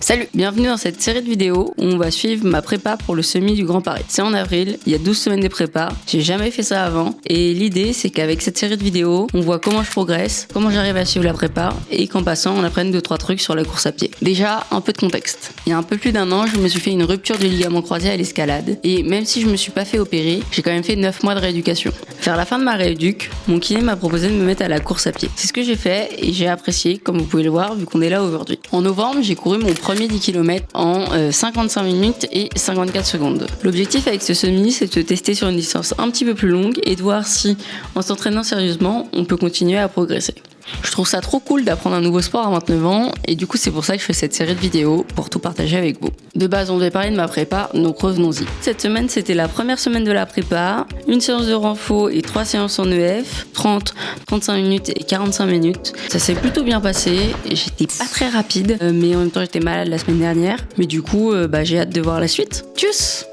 Salut, bienvenue dans cette série de vidéos où on va suivre ma prépa pour le semi du Grand Paris. C'est en avril, il y a 12 semaines de prépa, j'ai jamais fait ça avant et l'idée c'est qu'avec cette série de vidéos, on voit comment je progresse, comment j'arrive à suivre la prépa et qu'en passant on apprenne 2-3 trucs sur la course à pied. Déjà, un peu de contexte. Il y a un peu plus d'un an, je me suis fait une rupture du ligament croisé à l'escalade et même si je me suis pas fait opérer, j'ai quand même fait 9 mois de rééducation. Vers la fin de ma rééduque, mon kiné m'a proposé de me mettre à la course à pied. C'est ce que j'ai fait et j'ai apprécié, comme vous pouvez le voir vu qu'on est là aujourd'hui. En novembre, j'ai couru mon premier 10 km en 55 minutes et 54 secondes. L'objectif avec ce semi, c'est de tester sur une distance un petit peu plus longue et de voir si, en s'entraînant sérieusement, on peut continuer à progresser. Je trouve ça trop cool d'apprendre un nouveau sport à 29 ans et du coup c'est pour ça que je fais cette série de vidéos pour tout partager avec vous. De base on devait parler de ma prépa, donc revenons-y. Cette semaine c'était la première semaine de la prépa, une séance de renfo et 3 séances en EF, 30, 35 minutes et 45 minutes. Ça s'est plutôt bien passé, j'étais pas très rapide mais en même temps j'étais malade la semaine dernière, mais du coup j'ai hâte de voir la suite. Tchuss!